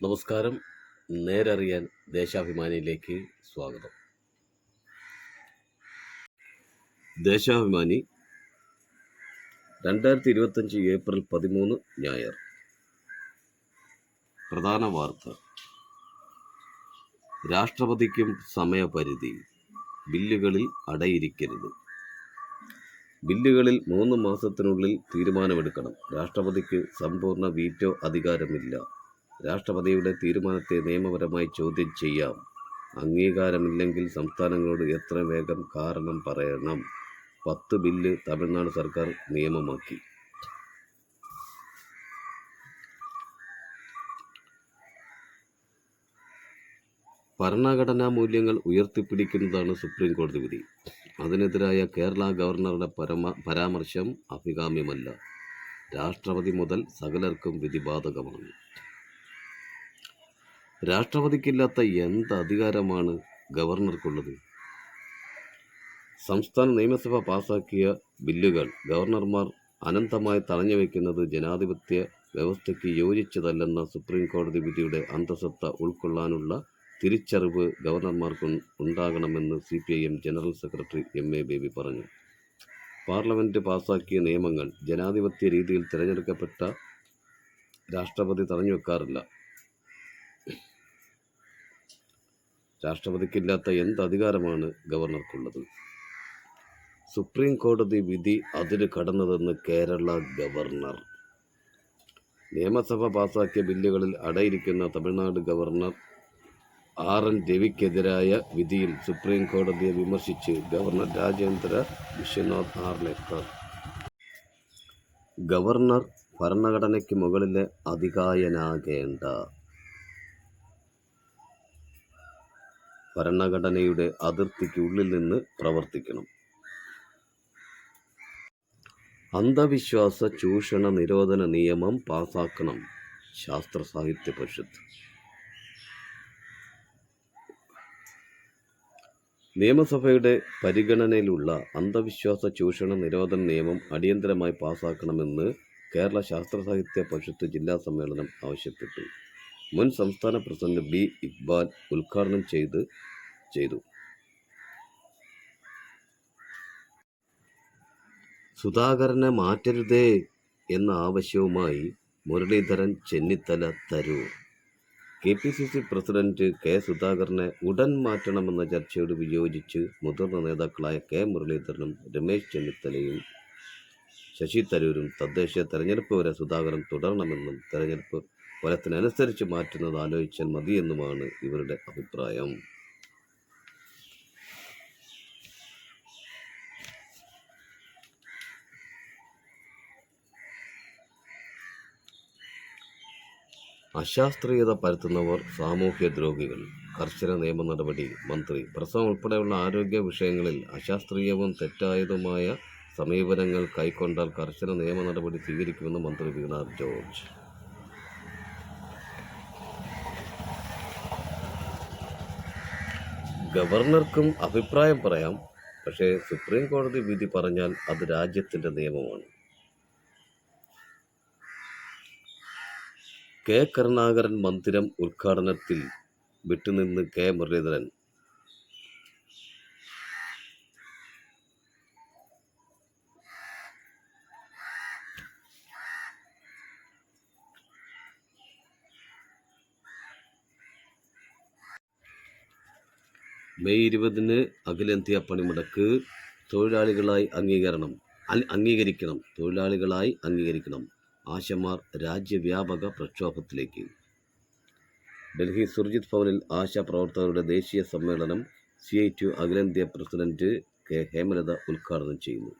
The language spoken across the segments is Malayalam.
നമസ്കാരം. നേരറിയാൻ ദേശാഭിമാനിയിലേക്ക് സ്വാഗതം. ദേശാഭിമാനി 2025 ഏപ്രിൽ 13 ഞായർ. പ്രധാന വാർത്ത: രാഷ്ട്രപതിക്കും സമയപരിധി, ബില്ലുകളിൽ അടയിരിക്കരുത്. ബില്ലുകളിൽ 3 മാസത്തിനുള്ളിൽ തീരുമാനമെടുക്കണം. രാഷ്ട്രപതിക്ക് സമ്പൂർണ്ണ വീറ്റോ അധികാരമില്ല. രാഷ്ട്രപതിയുടെ തീരുമാനത്തെ നിയമപരമായി ചോദ്യം ചെയ്യാം. അംഗീകാരമില്ലെങ്കിൽ സംസ്ഥാനങ്ങളോട് എത്രയും വേഗം കാരണം പറയണം. 10 ബില്ല് തമിഴ്നാട് സർക്കാർ നിയമമാക്കി. ഭരണഘടനാ മൂല്യങ്ങൾ ഉയർത്തിപ്പിടിക്കുന്നതാണ് സുപ്രീം കോടതി വിധി. അതിനെതിരായ കേരള ഗവർണറുടെ പരാമർശം അഭികാമ്യമല്ല. രാഷ്ട്രപതി മുതൽ സകലർക്കും വിധി ബാധകമാണ്. രാഷ്ട്രപതിക്കില്ലാത്ത എന്ത് അധികാരമാണ് ഗവർണർക്കുള്ളത്? സംസ്ഥാന നിയമസഭ പാസാക്കിയ ബില്ലുകൾ ഗവർണർമാർ അനന്തമായി തടഞ്ഞുവെക്കുന്നത് ജനാധിപത്യ വ്യവസ്ഥയ്ക്ക് യോജിച്ചതല്ലെന്ന സുപ്രീം കോടതി വിധിയുടെ അന്തഃസത്ത ഉൾക്കൊള്ളാനുള്ള തിരിച്ചറിവ് ഗവർണർമാർക്ക് ഉണ്ടാകണമെന്ന് CPIM general secretary MA baby പറഞ്ഞു. പാർലമെന്റ് പാസാക്കിയ നിയമങ്ങൾ ജനാധിപത്യ രീതിയിൽ തിരഞ്ഞെടുക്കപ്പെട്ട രാഷ്ട്രപതി തടഞ്ഞുവെക്കാറില്ല. രാഷ്ട്രപതിക്കില്ലാത്ത എന്ത് അധികാരമാണ് ഗവർണർക്കുള്ളത്? സുപ്രീം കോടതി വിധി അതിര് കടന്നതെന്ന് കേരള ഗവർണർ. നിയമസഭ പാസാക്കിയ ബില്ലുകളിൽ അടയിരിക്കുന്ന തമിഴ്നാട് ഗവർണർ RN രവിക്കെതിരായ വിധിയിൽ സുപ്രീം കോടതിയെ വിമർശിച്ച് ഗവർണർ രാജേന്ദ്ര വിശ്വനാഥ് ആർലേക്കർ. ഗവർണർ ഭരണഘടനയ്ക്ക് മുകളിലെ അധികായനാകേണ്ട, ഭരണഘടനയുടെ അതിർത്തിക്കുള്ളിൽ നിന്ന് പ്രവർത്തിക്കണം. അന്ധവിശ്വാസ ചൂഷണ നിരോധന നിയമം പാസാക്കണം. ശാസ്ത്ര സാഹിത്യ പരിഷത്ത്. നിയമസഭയുടെ പരിഗണനയിലുള്ള അന്ധവിശ്വാസ ചൂഷണ നിരോധന നിയമം അടിയന്തരമായി പാസാക്കണമെന്ന് കേരള ശാസ്ത്ര സാഹിത്യ പരിഷത്ത് ജില്ലാ സമ്മേളനം ആവശ്യപ്പെട്ടു. മുൻ സംസ്ഥാന പ്രസിഡന്റ് B. ഇക്ബാൽ ഉദ്ഘാടനം ചെയ്തു. സുധാകരനെ മാറ്റരുതേ എന്ന ആവശ്യവുമായി Muraleedharan, Chennithala, Tharoor. KPCC president K. സുധാകരനെ ഉടൻ മാറ്റണമെന്ന ചർച്ചയോട് വിയോജിച്ച് മുതിർന്ന നേതാക്കളായ K. മുരളീധരനും രമേശ് ചെന്നിത്തലയും ശശി തരൂരും തദ്ദേശ തെരഞ്ഞെടുപ്പ് വരെ സുധാകരൻ തുടരണമെന്നും തെരഞ്ഞെടുപ്പ് ഫലത്തിനനുസരിച്ച് മാറ്റുന്നത് ആലോചിച്ചാൽ മതിയെന്നുമാണ് ഇവരുടെ അഭിപ്രായം. അശാസ്ത്രീയത പരത്തുന്നവർ സാമൂഹ്യദ്രോഹികൾ. കർശന നിയമ നടപടി. മന്ത്രി. പ്രസവം ഉൾപ്പെടെയുള്ള ആരോഗ്യ വിഷയങ്ങളിൽ അശാസ്ത്രീയവും തെറ്റായതുമായ സമീപനങ്ങൾ കൈക്കൊണ്ടാൽ കർശന നിയമ നടപടി സ്വീകരിക്കുമെന്ന് മന്ത്രി വീണ ജോർജ്. ഗവർണർക്കും അഭിപ്രായം പറയാം, പക്ഷേ സുപ്രീം കോടതി വിധി പറഞ്ഞാൽ അത് രാജ്യത്തിൻ്റെ നിയമമാണ്. K. കരുണാകരൻ മന്ദിരം ഉദ്ഘാടനത്തിൽ വിട്ടുനിന്ന് K. മുരളീധരൻ. മെയ് 20 അഖിലേന്ത്യാ പണിമുടക്ക്. തൊഴിലാളികളായി അംഗീകരിക്കണം. ആശമാർ രാജ്യവ്യാപക പ്രക്ഷോഭത്തിലേക്ക്. ഡൽഹി സുർജിത് ഭവനിൽ ആശാ പ്രവർത്തകരുടെ ദേശീയ സമ്മേളനം CITU അഖിലേന്ത്യാ പ്രസിഡന്റ് K. ഹേമലത ഉദ്ഘാടനം ചെയ്യുന്നു.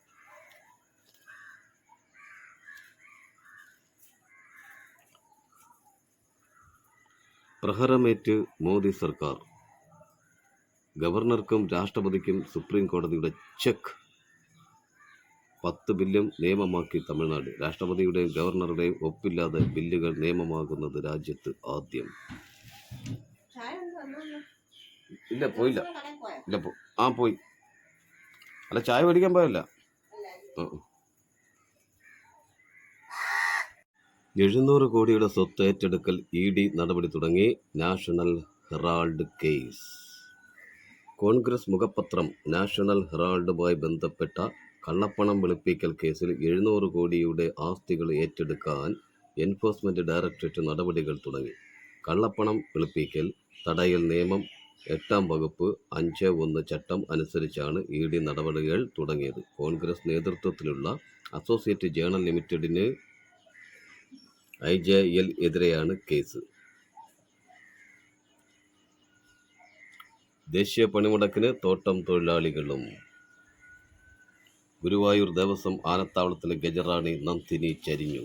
പ്രഹരമേറ്റ് മോദി സർക്കാർ. ഗവർണർക്കും രാഷ്ട്രപതിക്കും സുപ്രീം കോടതിയുടെ ചെക്ക്. 10 ബില്ലും നിയമമാക്കി തമിഴ്നാട്. രാഷ്ട്രപതിയുടെയും ഗവർണറുടെയും ഒപ്പില്ലാതെ ബില്ലുകൾ നിയമമാകുന്നത് രാജ്യത്ത് ആദ്യം. പോയില്ല. പോയി. അല്ല, ചായ മേടിക്കാൻ പോയല്ല. 700 കോടിയുടെ സ്വത്ത് ഏറ്റെടുക്കൽ ED നടപടി തുടങ്ങി. നാഷണൽ ഹെറാൾഡ് കേസ്. കോൺഗ്രസ് മുഖപത്രം നാഷണൽ ഹെറാൾഡുമായി ബന്ധപ്പെട്ട കള്ളപ്പണം വെളുപ്പിക്കൽ കേസിൽ 700 കോടിയുടെ ആസ്തികൾ ഏറ്റെടുക്കാൻ എൻഫോഴ്സ്മെന്റ് ഡയറക്ടറേറ്റ് നടപടികൾ തുടങ്ങി. കള്ളപ്പണം വെളുപ്പിക്കൽ തടയൽ നിയമം 8-ാം വകുപ്പ് 5(1) ചട്ടം അനുസരിച്ചാണ് ED നടപടികൾ തുടങ്ങിയത്. കോൺഗ്രസ് നേതൃത്വത്തിലുള്ള അസോസിയേറ്റ് ജേണൽ ലിമിറ്റഡിന് IJL എതിരെയാണ് കേസ്. ദേശീയ പണിമുടക്കിന് തോട്ടം തൊഴിലാളികളും. ഗുരുവായൂർ ദേവസ്വം ആനത്താവളത്തിലെ ഗജറാണി നന്ദിനി ചരിഞ്ഞു.